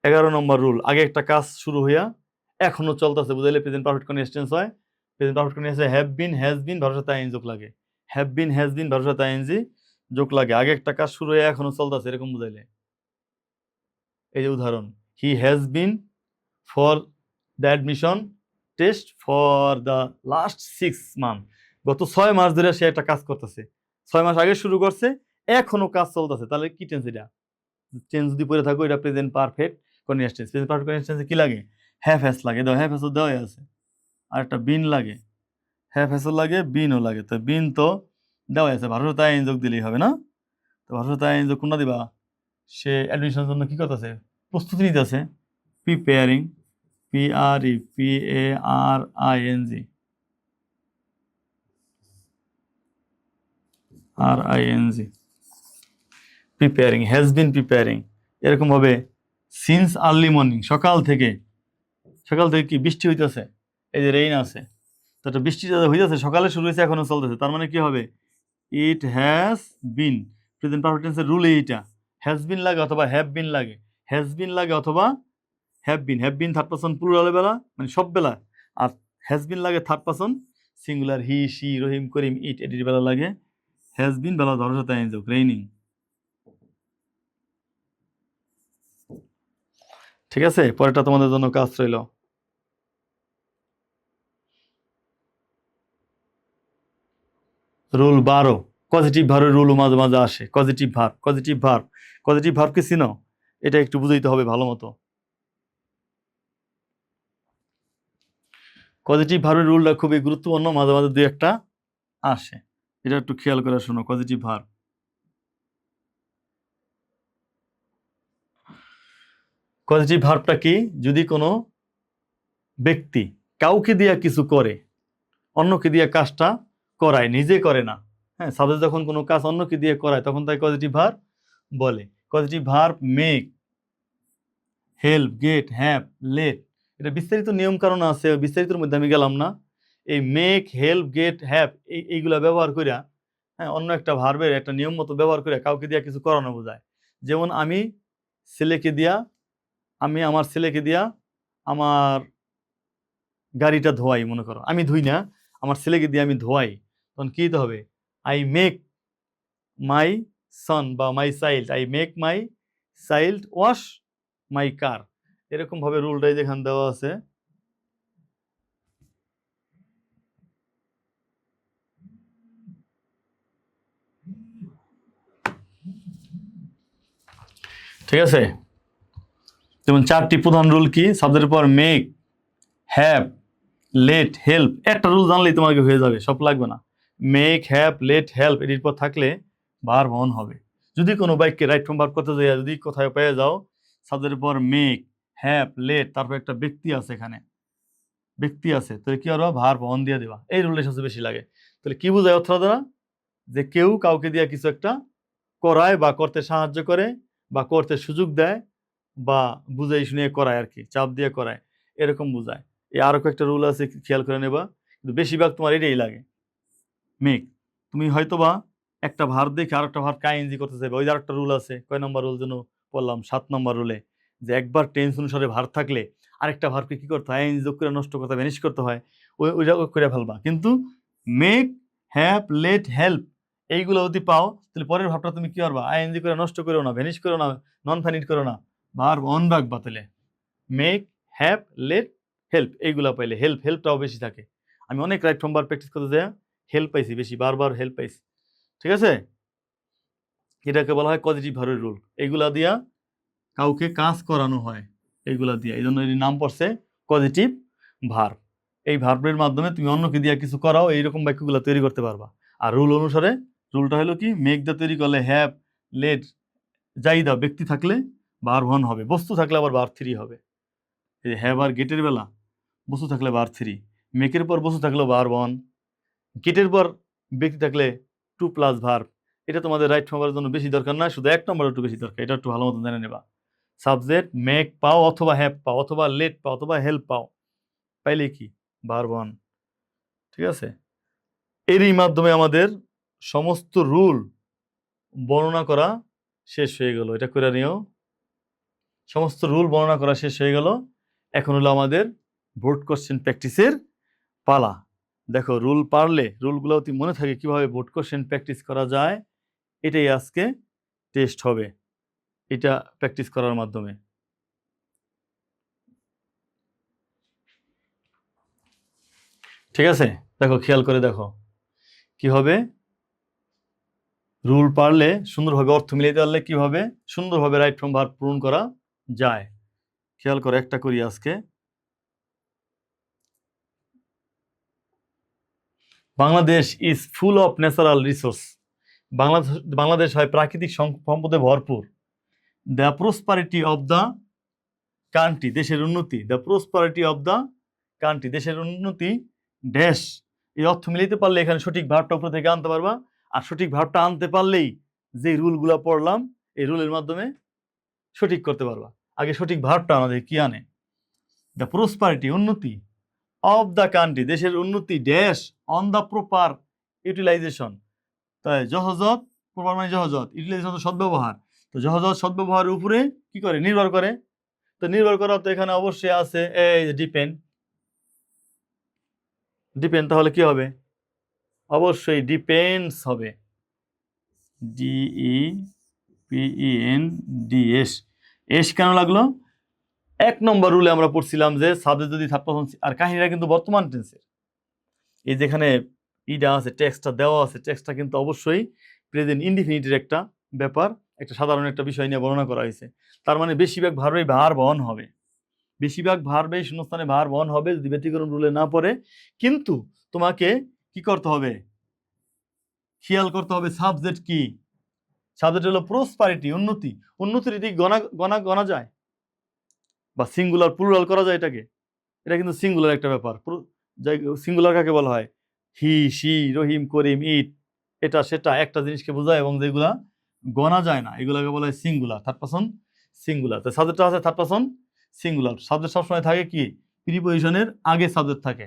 11 নম্বর রুল, আগে একটা কাজ শুরু হইয়া এখনো চলতেছে বুঝাইলে প্রেজেন্ট পারফেক্ট কন্টিনিউয়াস টেন্স হয়। প্রেজেন্ট পারফেক্ট কন্টিনিউয়াসে have been, has been, verb সাথে আইএনজি যোগ লাগে। Have been, has been, verb সাথে আইএনজি যোগ লাগে। আগে একটা কাজ শুরু হয়ে এখনো চলতেছে, এরকম বুঝাইলে। এই যে উদাহরণ, he has been for the admission test for the last 6 month. গত 6 মাস ধরে সে একটা কাজ করতেছে, 6 মাস আগে শুরু করছে, এখনো কাজ চলতেছে। তাহলে কি টেন্স এটা? টেন্স যদি পড়ে থাকো, এটা present perfect continuous tense. Present perfect continuous টেন্সে কি লাগে? হ্যাভ হ্যাজ লাগে, দাও হ্যাভ হ্যাজ দেওয়া আছে। আর একটা বিন লাগে, হ্যাভ হ্যাজ লাগে, বিনও লাগে। তো বিন তো দেওয়া আছে, ভার্ব সাথে আইএনজি যোগ দিলেই হবে না? তো ভার্ব সাথে আইএনজি যোগ কোনটা দিবা? সে অ্যাডমিশনের জন্য কি করতেছে? প্রস্তুতি নিতেছে, preparing, PREPARING, preparing, has been preparing. এরকম ভাবে সিন্স আর্লি মর্নিং, সকাল থেকে কি বৃষ্টি হইতেছে? এই যে রেইন আছে, তো একটা বৃষ্টি হইতেছে, সকালে শুরু হয়েছে, এখনো চলতেছে। তার মানে কি হবে? It has been. Present perfect টেন্সের রুল এইটা, হ্যাজ বিন লাগে অথবা হ্যাভ বিন লাগে, হ্যাজ বিন লাগে অথবা have been third person plural বেলা, মানে সব বেলা। আর হ্যাজ বিন লাগে third person singular, he, she, Rahim, Karim, it, এটির বেলা লাগে হ্যাজ বিন, বেলা ধরো সাথে আইন যোগ, রেইনিং। ঠিক আছে, পরেরটা তোমাদের জন্য কাজ রইল। রুল 12, পজিটিভ ভার্বের রুল মাঝে মাঝে আসে। পজিটিভ ভার্ব কি চিনো? এটা একটু বুঝাইতে হবে ভালো মতো। পজিটিভ ভার্বের রুলটা খুবই গুরুত্বপূর্ণ, মাঝে মাঝে দুই একটা আসে, এটা একটু খেয়াল করে শোনো। পজিটিভ ভার্বটা কি? যদি কোনো ব্যক্তি কাউকে দিয়া কিছু করে, অন্যকে দিয়ে কাজটা করায়, নিজে করে না। হ্যাঁ, সাপোজ যখন কোনো কাজ অন্যকে দিয়ে করায়, তখন তাই পজিটিভ ভার্ব বলে। Positive verb make, help, get, have, let, এটা বিস্তারিত নিয়ম কারণ আছে, বিস্তারিতের মধ্যে আমি গেলাম না। এই মেক, হেল্প, গেট, হ্যাভ, এইগুলা ব্যবহার করিয়া, হ্যাঁ, অন্য একটা ভার্বের একটা নিয়ম মতো ব্যবহার করে কাউকে দিয়া কিছু করানো বোঝায়। যেমন আমি আমার ছেলেকে দিয়া আমার গাড়িটা ধোয়াই, মনে করো আমি ধুই না, আমার ছেলেকে দিয়ে আমি ধোয়াই, তখন কি দিতে হবে? আই মেক মাই সন বা মাই চাইল্ড ওয়াশ মাই কার। এরকম ভাবে রুলটাই যেখানে দেওয়া আছে। ঠিক আছে? যেমন 4টি প্রধান রুল কি? সাবজেক্টের পর মেক, হ্যাভ, লেট, হেল্প। একটা রুল জানলেই তোমাকে হয়ে যাবে, সব লাগবে না। মেক, হ্যাভ, লেট, হেল্প এটির পর থাকলে ভার্ব অন হবে। যদি কোনো বাক্যে রাইট ফর্ম ভার্ব করতে যাই, যদি কোথায় পেয়ে যাও সাবজেক্টের পর মেক, হ্যাভ, লেট, তারপর একটা ব্যক্তি আছে, এখানে ব্যক্তি আছে, তাহলে কি করবা? ভার্ব অন দিয়ে দেবা। এই রুলটা সবচেয়ে বেশি লাগে। তাহলে কি বোঝায় অর্থ দ্বারা? যে কেউ কাউকে দিয়ে কিছু একটা করায় বা করতে সাহায্য করে বা করতে সুযোগ দেয় বা বুঝাই শুনিয়ে করায় আর কি, চাপ দিয়ে করায়, এরকম বোঝায়। এই আরো কয়েকটা রুল আছে, খেয়াল করে নেবা, কিন্তু বেশিরভাগ তোমার এটাই লাগে। মেক, তুমি হয়তোবা একটা ভার্ব দেখে আরেকটা ভার্ব আইএনজি করতে চাইবে, ওই যে আরেকটা রুল আছে, কয় নম্বর রুল যেন বললাম, 7 নম্বর রুলে, যে একবার টেন্স অনুসারে ভার্ব থাকলে আরেকটা ভার্বকে কি করতে হয়? আইএনজি যোগ করে নষ্ট করতে, ভ্যানিশ করতে হয়, ওইটা করে ফেলবা। কিন্তু মেক, হ্যাভ, লেট, হেল্প এইগুলো যদি পাও, তাহলে পরের ভাবটা তুমি কি করবা? আইএনজি করে নষ্ট করো না, ভ্যানিশ করো না, নন ফাইনিট করো না, ভার্ব অন রাখবা। তাহলে মেক, হ্যাভ, লেট, হেল্প এইগুলা পাইলে হেল্পটাও বেশি থাকে। আমি অনেক রাইট ফর্ম ভার্ব প্র্যাকটিস করতে যাই, হেল্প পাইছি বেশি, বারবার হেল্প পাইছি। ঠিক আছে? এটাকে বলা হয় পজিটিভ ভার্বের রুল। এইগুলা দিয়া কাউকে কাজ করানো হয়, এইগুলা দিয়া, এই জন্য এর নাম পড়ছে পজিটিভ ভার্ব। এই ভার্বের মাধ্যমে তুমি অন্যকে দিয়া কিছু করাও, এইরকম বাক্যগুলো তৈরি করতে পারবা। আর রুল অনুসারে, রুলটা হলো কি? মেক দা তৈরি করলে হ্যাভ, লেট, যাই দাও, ব্যক্তি থাকলে ভার্ব ওয়ান হবে, বস্তু থাকলে আবার ভার্ব থ্রি হবে। এই হ্যাভ আর গেটের বেলা বস্তু থাকলে ভার্ব থ্রি, মেকের পর বস্তু থাকলেও ভার্ব ওয়ান, গেটের পর ব্যক্তি থাকলে 2 + ভার্ব। এটা তোমাদের রাইট ফর্মের জন্য বেশি দরকার না, শুধু 1 নম্বর একটু বেশি দরকার, এটা একটু ভালো মতো জেনে নেবা। সাবজেক্ট মেক পাও অথবা হ্যাভ পাও অথবা লেট পাও অথবা হেল্প পাও, পাইলে কি? Verb one. ঠিক আছে? এরই মাধ্যমে আমাদের সমস্ত রুল বর্ণনা করা শেষ হয়ে গেল। এটা করে নিও, সমস্ত রুল বর্ণনা করা শেষ হয়ে গেল। এখন হলো আমাদের বোর্ড কোশ্চেন প্র্যাকটিসের পালা। দেখো, রুল পারলে, রুলগুলো অতি মনে থাকে কিভাবে বোর্ড কোশ্চেন প্র্যাকটিস করা যায়, এটাই আজকে টেস্ট হবে, এটা প্র্যাকটিস করার মাধ্যমে। ঠিক আছে? দেখো, খেয়াল করে দেখো কি হবে। রুল পারলে, সুন্দরভাবে অর্থ মিলিয়ে পারলে কিভাবে সুন্দরভাবে রাইট ফর্ম ভার্ব পূরণ করা যায়। খেয়াল করে একটা করি আজকে। Bangladesh is full of natural resource. Bangladesh হয় প্রাকৃতিক সম্পদে ভরপুর। The prosperity of the country, দেশের উন্নতি, the prosperity of the country, দেশের উন্নতি ড্যাশ। এই অর্থ মিলাইতে পারলে এখানে সঠিক ভার্বটা উপর থেকে আনতে পারবা। আর সঠিক ভার্বটা আনতে পারলেই যে রুলগুলা পড়লাম এই রুলের মাধ্যমে সঠিক করতে পারবা। আগে সঠিক ভার্বটা আমাদের কি আনে? দ্য প্রসপারিটি, উন্নতি, অফ দ্য কান্ট্রি, দেশের উন্নতি dash, on the proper utilisation. তাই যথাযথ, প্রপার মানে যথাযথ, ইউটিলাইজেশন সদ্ব্যবহার, তো যথাযথ সদ্ব্যবহারের উপরে কি করে? নির্ভর করে। তো নির্ভর করা তো এখানে অবশ্যই আছে, এই ডিপেন্ড। ডিপেন্ড তাহলে কি হবে? অবশ্যই ডিপেন্ডস হবে, DEPENDS। এস কেন লাগলো? 1 নম্বর রুলে আমরা পড়ছিলাম যে সাবজেক্ট যদি থার্ড পারসন, আর কাহিনীটা কিন্তু বর্তমান টেন্সের। এই যেখানে ইটা আছে, টেক্সটটা দেওয়া আছে, টেক্সটটা কিন্তু অবশ্যই প্রেজেন্ট ইনডিফিনিটের একটা ব্যাপার, একটা সাধারণ একটা বিষয় নিয়ে বর্ণনা করা হয়েছে। তার মানে বেশিরভাগ ভার্বেই ভার্ব অন হবে, বেশিরভাগ ভার্বেই শূন্যস্থানে ভার্ব অন হবে যদি ব্যতিক্রম রুলে না পড়ে। কিন্তু তোমাকে কি করতে হবে? খেয়াল করতে হবে সাবজেক্ট কি। সাবজেক্ট হলো প্রসপারিটি, উন্নতি। উন্নতির দিক গণা গণা গণা যায় বা সিঙ্গুলার প্লুরাল করা যায় এটাকে। এটা কিন্তু সিঙ্গুলার একটা ব্যাপার। সিঙ্গুলার কাকে বলা হয়? হি, সি, রহিম, করিম, ইট, এটা সেটা একটা জিনিসকে বোঝায়, এবং যেগুলা গণা যায় না এগুলাকে বলা হয় সিঙ্গুলার, থার্ড পারসন সিঙ্গুলার। তো সাবজেক্টটা আছে থার্ড পারসন সিঙ্গুলার। সাবজেক্ট সবসময় থাকে কি? প্রিপজিশনের আগে সাবজেক্ট থাকে,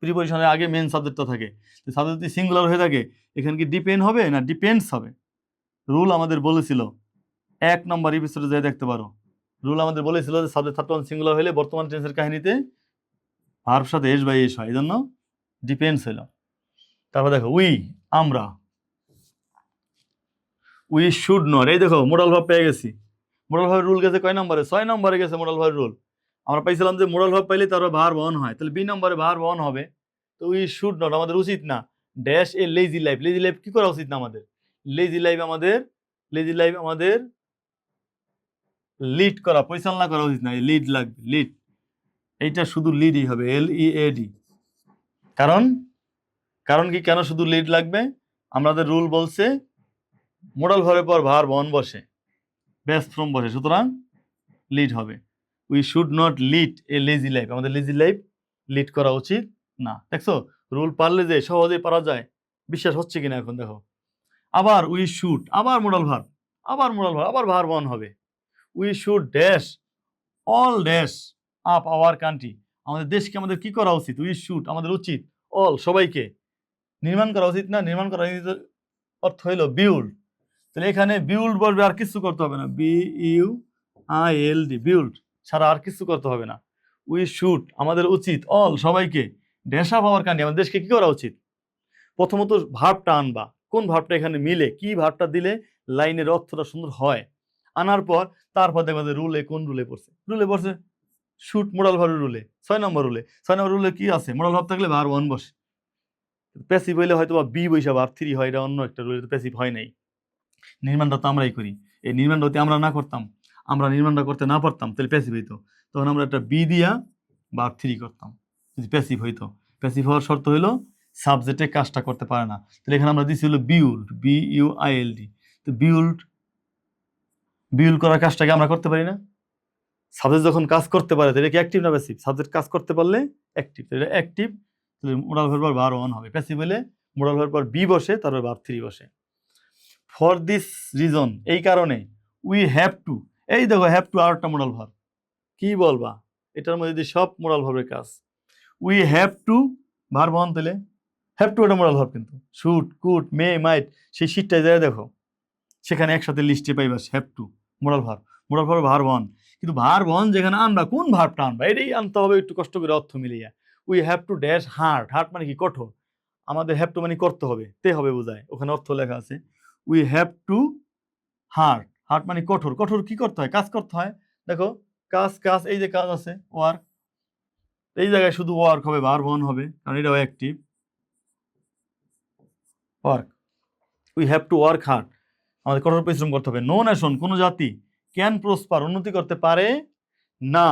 প্রিপজিশনের আগে মেন সাবজেক্টটা থাকে। সাবজেক্ট যদি সিঙ্গুলার হয়ে থাকে, এখানে কি ডিপেন্ড হবে না ডিপেন্ডস হবে? রুল আমাদের বলেছিল 1 নম্বর এপিসোডে যাই দেখতে পারো, রুল আমাদের বলেছিল যে সাবজেক্ট থার্ড পারসন সিঙ্গুলার হলে বর্তমান টেন্সের কাহিনীতে ভার্ব সাথে এস বাই এস হয়, এই জন্য ডিপেন্ডস হলো। তারপর দেখো উই, আমরা, উই শুড নট। এই দেখো মোডাল ভার্ব পেয়ে গেছি। মোডাল ভার্বের রুল গেছে কয় নম্বরে? 6 নম্বরে গেছে মোডাল ভার্বের রুল। আমরা পাইছিলাম যে মোডাল ভার্ব পাইলে তার ভার্ব অন হয়, তাহলে বি নম্বরে ভার্ব অন হবে। তো উই শুড নট আমাদের উচিত না dash a lazy life. Lazy life কি করা উচিত না আমাদের? লেজি লাইফ আমাদের লিড করা, পরিচালনা করা উচিত না, লিড লাগবে, লিড। এইটা শুধু লিডই হবে, LEAD। কারণ কারণ কি, কেন শুধু লিড লাগবে? আমাদের রুল বলছে মোডাল ভার্বের পর ভার্ব অন বসে, বেস ফ্রম বসে, সুতরাং লিড হবে। We should not lead a lazy life, আমাদের লেজি লাইফ লিড করা উচিত না। দেখছো রুল পারলে যে সহজেই পারা যায়, বিশ্বাস হচ্ছে কিনা এখন দেখো। আবার উই শুড, আবার মোডাল ভার্ব, আবার ভার্ব অন হবে। We should dash all dash up our country, আমাদের দেশকে আমাদের কি করা উচিত? উই শুড, আমাদের উচিত, অল সবাইকে নির্মাণ করা উচিত না, নির্মাণ করা অর্থ হইল বিউল্ড। তাহলে এখানে বিউল্ড বলবে, আর কিছু করতে হবে না, BUILD, বিউল্ড ছাড়া আর কিছু করতে হবে না। উই শুড, আমাদের উচিত, অল সবাইকে, ড্যাশ আপ আওয়ার কান্ট্রি, আমাদের দেশকে কি করা উচিত? প্রথমত ভার্বটা আনবা, কোন ভার্বটা এখানে মিলে, কি ভার্বটা দিলে লাইনের অর্থটা সুন্দর হয়, আনার পর তারপর দেখবা যে রুলে কোন রুলে পড়ছে শুট মোডাল ভার্বের রুলে, 6 নম্বর রুলে কি আছে? মোডাল ভার্ব থাকলে ভার্ব অন বসে। প্যাসিভ হইলে হয়তো বা বি বৈশা ভার্ব 3 হয়, এটা অন্য একটা রুলে প্যাসিভ হয় নাই। নির্মাণটা তো আমরাই করি, এই নির্মাণটা যদি আমরা না করতাম, আমরা নির্মাণটা করতে না পারতাম, তাহলে প্যাসিভ হইতো, তখন আমরা একটা বি দিয়া ভার্ব 3 করতাম যদি প্যাসিভ হইতো। প্যাসিভ হওয়ার শর্ত হইলো সাবজেক্টে কাজটা করতে পারে না। তাহলে এখানে আমরা দিচ্ছি হলো বিউল্ড, BUILD। তো বিউল্ড করার কাজটাকে আমরা করতে পারি না। সাবজেক্ট যখন কাজ করতে পারে তাহলে কি অ্যাক্টিভ না প্যাসিভ? সাবজেক্ট কাজ করতে পারলে অ্যাক্টিভ, এটা অ্যাক্টিভ, তাহলে মোডাল ভার্ব পর ভার্ব অন হবে। প্যাসিভ হলে মোডাল ভার্ব পর বি বসে, তারপর ভার্ব 3 বসে। ফর দিস রিজন, এই কারণে, উই হ্যাভ টু, এই দেখো হ্যাভ টু আর একটা মোডাল ভার্ব, কি বলবা? এটার মধ্যে দিয়ে সব মোডাল ভার্বের কাজ। We have to verb on, তাহলে হ্যাভ টু এটা মোডাল ভার্ব, কিন্তু শুড, কুড, মে, মাইট, সেই শীটটায় যায় দেখো, সেখানে একসাথে লিস্টে পাইবা have to modal verb, verb on. কিন্তু ভার্ব অন যেখানে আনবা, কোন ভার্বটা আনবা এটাই আনতে হবে একটু কষ্ট করে অর্থ মিলিয়ে। We have to dash heart, heart মানে কি? কঠোর। আমাদের হ্যাভ টু মানে করতে হবে, তে হবে বোঝায়, ওখানে অর্থ লেখা আছে। We have to heart, heart মানে কঠোর, কঠোর কি করতে হয়? কাজ করতে হয়। দেখো কাজ, এই যে কাজ আছে ওয়ার্ক, এই জায়গায় শুধু ওয়ার্ক হবে, ভার্ব অন হবে, কারণ এটাও active, work. We have to work hard, আমাদের কঠোর পরিশ্রম করতে হবে। নো নেশন, কোন জাতি, ক্যান প্রসপার, উন্নতি করতে পারে না।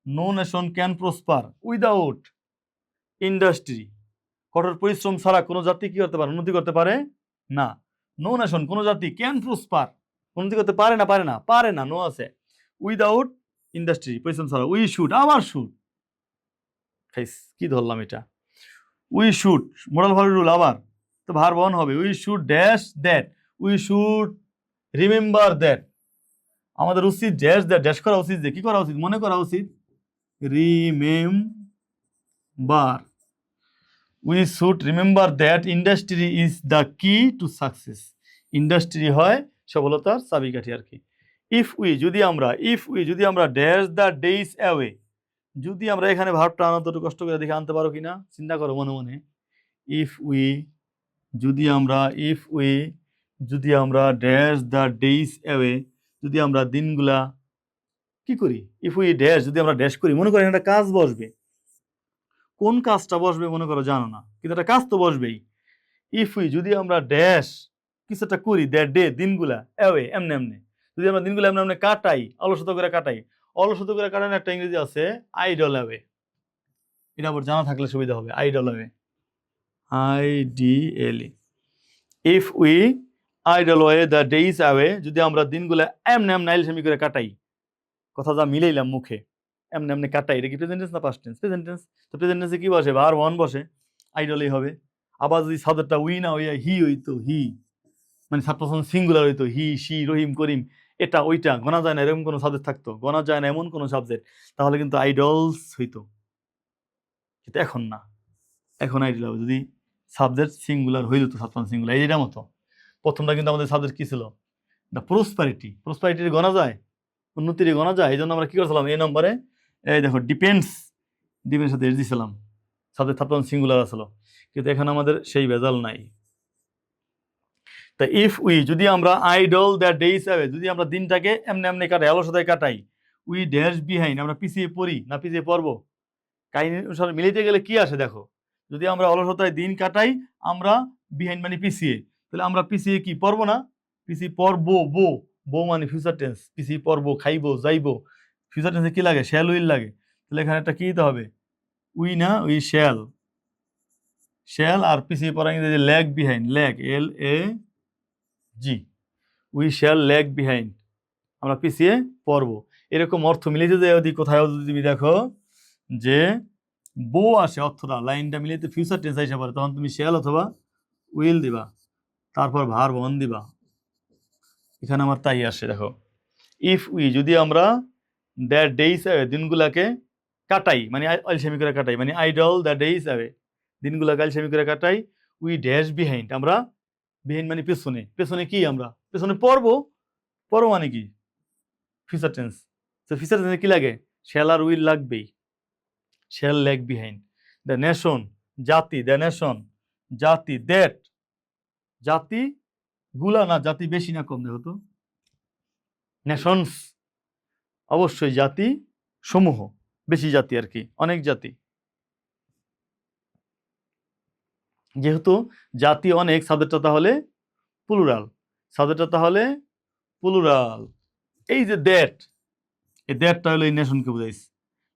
No nation can prosper without industry, কঠোর পরিশ্রম ছাড়া কোনো জাতি কি করতে পারে? উন্নতি করতে পারে না। নো নেশন, কোন জাতি, ক্যান প্রসপার, উন্নতি করতে পারে না, নো আছে, উইদাউট ইন্ডাস্ট্রি, পরিশ্রম ছাড়া। উই শুড, আবার শুড, কি ধরলাম এটা? We should modal verb rule, আবার তো ভার্ব অন হবে। We should dash that, we should remember that, আমাদের উচিত ড্যাশ দ্যাট, ড্যাশ করা উচিত, যে কি করা উচিত? মনে করা উচিত, remember. We should remember that industry is the কি টু সাকসেস, ইন্ডাস্ট্রি হয় সফলতার চাবিকাঠি আর কি। ইফ উই, যদি আমরা ড্যাশ দ্য ডেইজ অ্যাওয়ে, যদি আমরা এখানে ভার্বটা আনতে একটু কষ্ট করে দেখে আনতে পারো কিনা চিন্তা করো মনে মনে। ইফ উই, যদি আমরা ড্যাশ দ্য ডেইজ অ্যাওয়ে, যদি আমরা দিনগুলা কি করি? ইফ উই ড্যাশ, যদি আমরা ড্যাশ করি, মনে করো একটা কাজ বসবে, কোন কাজটা বসবে মনে করো জানো না, কিন্তু একটা কাজ তো বসবেই। ইফ উই, যদি আমরা ড্যাশ কিছু একটা করি, দ্যাট ডে, দিনগুলা, অ্যাওয়ে, এমনি যদি আমরা দিনগুলো এমনি কাটাই, অলসতা করে কাটানোর একটা ইংরেজি আছে, আইডল অ্যাওয়ে। এটা আবার জানা থাকলে সুবিধা হবে, idol away, IDLE। If we idle way the days away, যদি আমরা দিনগুলা নাইলসামি করে কাটাই, কথা যা মিলাইলাম মুখে, এমনি কাটাই, এটা কি প্রেজেন্ট টেন্স না পাস্ট টেন্স? Present tense. তো প্রেজেন্ট টেন্সে কি বসে? ভার্ব অন বসে, আইডলই হবে। আবার যদি সাবজেক্টটা উই না হইয়া হি হইতো, হি মানে ছাত্র সিঙ্গুলার হইতো, হি, সি, রহিম, করিম, এটা ওইটা, গণা যায় না এরকম কোনো সাবজেক্ট থাকতো, গণা যায় না এমন কোনো সাবজেক্ট, তাহলে কিন্তু আইডলস হইতো, কিন্তু এখন না, এখন আইডল হবে যদি সাবজেক্ট সিঙ্গুলার হইল, তো ছাত্র সিঙ্গুলার। এইটার মতো প্রথমটা কিন্তু আমাদের সাবজেক্ট কি ছিল? দ্য প্রসপারিটির গণা যায়, উন্নতির গণা যায়। এই জন্য আমরা কি করছিলাম এই নম্বরে? এই দেখো ডিপেন্ডস সাথে দিয়েছিলাম, সাবজেক্ট ছাত্র সিঙ্গুলার আসলো, কিন্তু এখানে আমাদের সেই ভেজাল নাই। তা ইফ উই, যদি আমরা আইডল দ্য ডেইজ অ্যাওয়ে, যদি আমরা দিনটাকে এমনি কাটাই, অলসতায় কাটাই, উই ড্যাশ বিহাইন্ড, আমরা পিছিয়ে পড়ি না, পিছিয়ে পড়বো, কাহিনী অনুসারে মিলিতে গেলে কি আসে দেখো, যদি আমরা অলসতায় দিন কাটাই, আমরা বিহাইন্ড মানে পিছিয়ে, তাহলে আমরা পিছিয়ে কি পড়বো না, পিছিয়ে পড়বো, বো মানে ফিউচার টেন্স, পিসি পরবো, খাইবো, যাইবো, ফিউচার টেন্সে কি লাগে? শ্যাল উইল লাগে। তাহলে এখানে একটা কি দিতে হবে? উই না, উই শ্যাল, শ্যাল আর পিছিয়ে পড়া ইংরেজি lag behind, lag LAG, we shall lag behind, আমরা পিছিয়ে পড়বো। এরকম অর্থ মিলিয়ে যায় যদি কোথাও যদি তুমি দেখো যে বো আসে অর্থটা, লাইনটা মিলিয়ে ফিউচার টেন্স হিসাবে পারে, তখন তুমি শ্যাল অথবা উইল দিবা, তারপর ভার বন দিবা। এখানে আমার তাই আসে, দেখো ইফ উই, যদি আমরা দ্যাট ডেইস অ্যাওয়ে, দিনগুলাকে কাটাই, মানে আলসেমি করে কাটাই, মানে আইডল দ্যাট ডেইস অ্যাওয়ে, দিনগুলাকে আলসেমি করে কাটাই, উই ড্যাশ বিহাইন্ড, আমরা বিহাইন্ড মানে পেছনে, পেছনে কি আমরা পেছনে পড়বো, পড়ো মানে কি ফিউচার টেন্স, তো ফিউচার টেন্সে কি লাগে? শ্যাল আর উইল লাগবেই, shall lag behind. The nation, জাতি, দ্য নেশন জাতি, দ্যাট জাতি গুলা না, জাতি বেশি না কম, দেখো তো, নেশনস অবশ্যই জাতি সমূহ, বেশি জাতি আর কি, অনেক জাতি, যেহেতু জাতি অনেক, সাবজেক্টটা তাহলে প্লুরাল, সাবজেক্টটা তাহলে প্লুরাল। এই যে দ্যাট, এই দ্যাটটা হলো এই নেশনকে বুঝাইছে,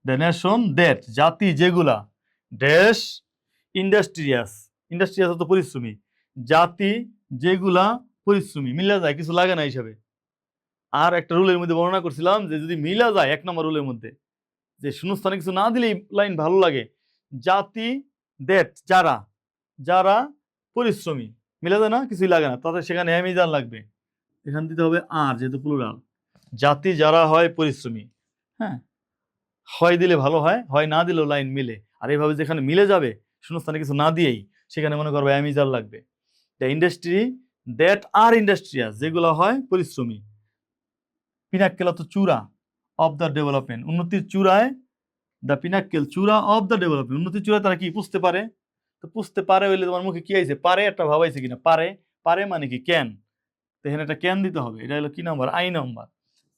দ্য নেশন দ্যাট, জাতি যেগুলা, ড্যাশ ইন্ডাস্ট্রিয়াস, ইন্ডাস্ট্রিয়াস তো পরিশ্রমী, জাতি যেগুলা পরিশ্রমী, মিলা যায়, কিছু লাগে না হিসাবে। আর একটা রুলের মধ্যে বর্ণনা করছিলাম যে যদি মিলা যায়, এক নম্বর রুলের মধ্যে, যে শূন্যস্থানে কিছু না দিলেই লাইন ভালো লাগে, জাতি দ্যাট যারা, যারা পরিশ্রমী, মিলা যায় না, কিছুই লাগে না, তাতে সেখানে অ্যামিজার লাগবে, এখান দিতে হবে আর, যেহেতু প্লুরাল, জাতি যারা হয় পরিশ্রমী। হ্যাঁ, হয় দিলে ভালো হয়, হয় না দিলেও লাইন মিলে। আর এইভাবে যেখানে মিলে যাবে শূন্যস্থানে কিছু না দিয়েই, সেখানে মনে করবো অ্যামিজার লাগবে। The industry that R industrious, যেগুলো হয় পরিশ্রমী। পিনাক্কেল তো চূড়া অফ দ্য ডেভেলপমেন্ট, উন্নতির চূড়ায়, দ্য পিনাক্কেল চূড়া অফ দ্য ডেভেলপমেন্ট, উন্নতির চূড়ায় তারা কি পুষতে পারে? তো পুষতে পারে হইলে তোমার মুখে কি আইছে? পারে একটা ভাব আইছে কিনা? পারে, পারে মানে কি ক্যান, তো এখানে একটা ক্যান দিতে হবে, এটা হলো কি number? I number,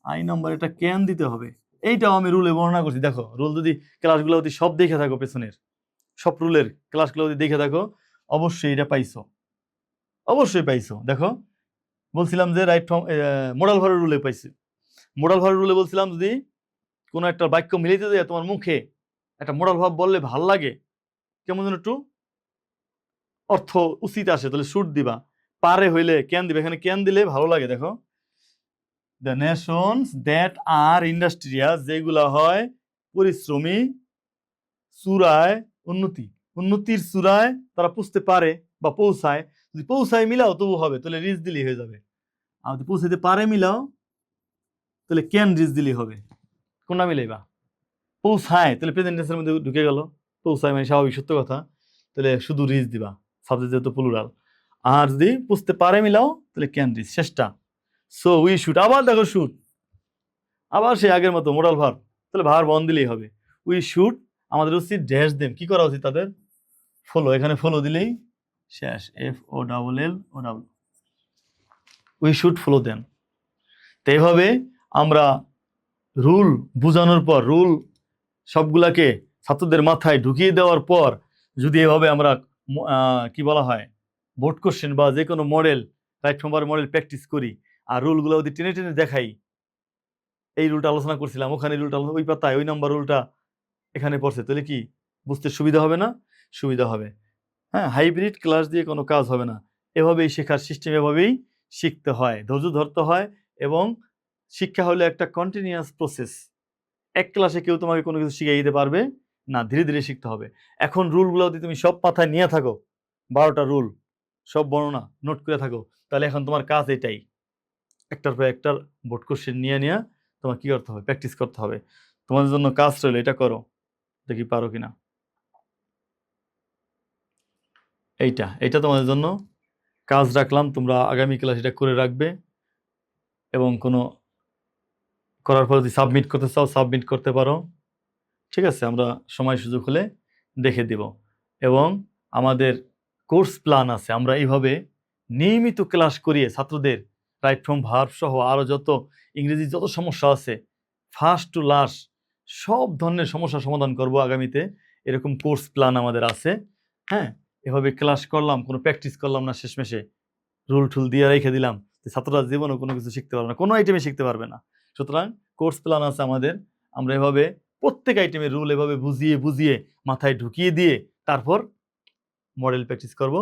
I number, এটা ক্যান দিতে হবে। এইটাও আমি রুলে বর্ণনা করছি, দেখো রুল যদি ক্লাসগুলো যদি সব দেখে থাকো, পেছনের সব রুলের ক্লাসগুলো যদি দেখে থাকো, অবশ্যই এটা পাইছো, অবশ্যই পাইছো। দেখো বলছিলাম যে রাইট ফ্রম মোডাল ভার্বের রুলে পাইছি, মোডাল ভার্বের রুলে বলছিলাম যদি কোনো একটা বাক্য মিলিতে যায়, তোমার মুখে একটা মোডাল ভাব বললে ভাল লাগে, কেমন যেন একটু অর্থ উচিত আসে, তাহলে শুট দিবা। পারে হইলে ক্যান দিবে, এখানে ক্যান দিলে ভালো লাগে। দেখো the Nations that R industrious, যেগুলা হয় পরিশ্রমী, চূড়ায় উন্নতি, উন্নতির চূড়ায় তারা পুষতে পারে বা পৌঁছায়, যদি পৌঁছায় মিলাও তবু হবে, তাহলে রিচ দিলেই হয়ে যাবে। আর যদি পৌঁছাইতে পারে মিলাও, তাহলে ক্যান রিচ দিলেই হবে। কোনটা মিলাইবা? পৌঁছায়, তাহলে প্রেজেন্ট টেন্সের মধ্যে ঢুকে গেল, পৌঁছায় মানে স্বাভাবিক সত্য কথা, তাহলে শুধু রিচ দিবা, সাবজেক্ট যেহেতু প্লুরাল। আর যদি পুষতে পারে মিলাও, তাহলে ক্যান রিচ, শেষটা। সো উই শুড, আবার দেখো শুড, আবার সেই আগের মতো মোডাল ভার্ব, তাহলে ভার বন দিলেই হবে। উই শুড, আমাদের উচিত ড্যাশ দেম, কি করা উচিত তাদের? ফলো, এখানে ফলো দিলেই শেষ, FOLL, we should follow them. তো এইভাবে আমরা রুল বুঝানোর পর, রুল সবগুলাকে ছাত্রদের মাথায় ঢুকিয়ে দেওয়ার পর, যদি এভাবে আমরা কি বলা হয় বোর্ড কোশ্চেন বা যে কোনো model, right from verb model practice করি, আর রুলগুলো যদি টেনে টেনে দেখাই, এই রুলটা আলোচনা করছিলাম, ওখানে রুলটা ওই পাতায় ওই নাম্বার রুলটা এখানে পড়ছে, তাহলে কি বুঝতে সুবিধা হবে না? সুবিধা হবে। হ্যাঁ, হাইব্রিড ক্লাস দিয়ে কোনো কাজ হবে না, এভাবেই শেখার সিস্টেম, এভাবেই শিখতে হয়, ধৈর্য ধরতে হয়। এবং শিক্ষা হলো একটা কন্টিনিউয়াস প্রসেস, এক ক্লাসে কেউ তোমাকে কোনো কিছু শিখিয়ে দিতে পারবে না, ধীরে ধীরে শিখতে হবে। এখন রুলগুলো যদি তুমি সব মাথায় নিয়ে থাকো, 12টা রুল সব বর্ণনা নোট করে থাকো, তাহলে এখন তোমার কাজ এটাই, একটার পর একটার বোর্ড কোশ্চেন নিয়ে নিয়ে তোমার কি করতে হবে? প্র্যাকটিস করতে হবে। তোমাদের জন্য কাজ রইল, এটা করো, দেখি পারো কিনা। এইটা তোমাদের জন্য কাজ রাখলাম, তোমরা আগামী ক্লাস এটা করে রাখবে, এবং কোনো করার পর যদি সাবমিট করতে চাও সাবমিট করতে পারো, ঠিক আছে? আমরা সময় সুযোগ হলে দেখে দিব। এবং আমাদের কোর্স প্ল্যান আছে, আমরা এইভাবে নিয়মিত ক্লাস করিয়ে ছাত্রদের রাইট ফ্রম ভার্ব সহ আরও যত ইংরেজি যত সমস্যা আছে, ফার্স্ট টু লাস্ট সব ধরনের সমস্যার সমাধান করব আগামীতে, এরকম কোর্স প্ল্যান আমাদের আছে। হ্যাঁ, এভাবে ক্লাস করলাম, কোনো প্র্যাকটিস করলাম না, শেষমেশে রুল টুল দিয়ে রেখে দিলাম, যে ছাত্ররা জীবনে কোনো কিছু শিখতে পারবে না, কোনো আইটেমে শিখতে পারবে না। সুতরাং কোর্স প্ল্যান আছে আমাদের, আমরা এভাবে প্রত্যেক আইটেমের রুল এভাবে বুঝিয়ে বুঝিয়ে মাথায় ঢুকিয়ে দিয়ে তারপর মডেল প্র্যাকটিস করব,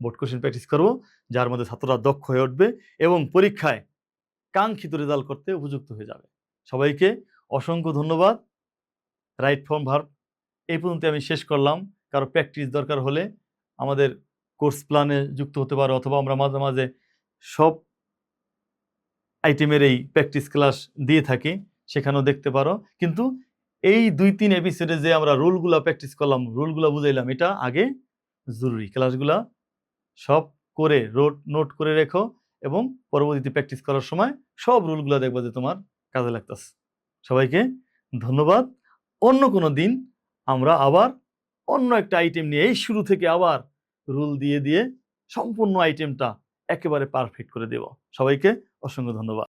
বোর্ড কোশ্চেন প্র্যাকটিস করব, যার মধ্যে ছাত্ররা দক্ষ হয়ে উঠবে এবং পরীক্ষায় কাঙ্ক্ষিত রেজাল্ট করতে উপযুক্ত হয়ে যাবে। সবাইকে অসংখ্য ধন্যবাদ। রাইট ফর্ম ভার্ব এই পর্যন্ত আমি শেষ করলাম। কারো প্র্যাকটিস দরকার হলে আমাদের কোর্স প্ল্যানে যুক্ত হতে পারো, অথবা আমরা মাঝে মাঝে সব আইটেমের এই প্র্যাকটিস ক্লাস দিয়ে থাকি, সেখানেও দেখতে পারো। কিন্তু এই 2-3 এপিসোডে যে আমরা রুলগুলা প্র্যাকটিস করলাম, রুলগুলা বুঝাইলাম, এটা আগে জরুরি। ক্লাসগুলা সব করে নোট করে রেখো এবং পরবর্তীতে প্র্যাকটিস করার সময় সব রুলগুলা দেখবা যে তোমার কাজে লাগতেছে। সবাইকে ধন্যবাদ। অন্য কোনো দিন আমরা আবার অন্য একটা আইটেম নিয়ে এই শুরু থেকে আবার রুল দিয়ে দিয়ে সম্পূর্ণ আইটেমটা একেবারে পারফেক্ট করে দেব। সবাইকে অসংখ্য ধন্যবাদ।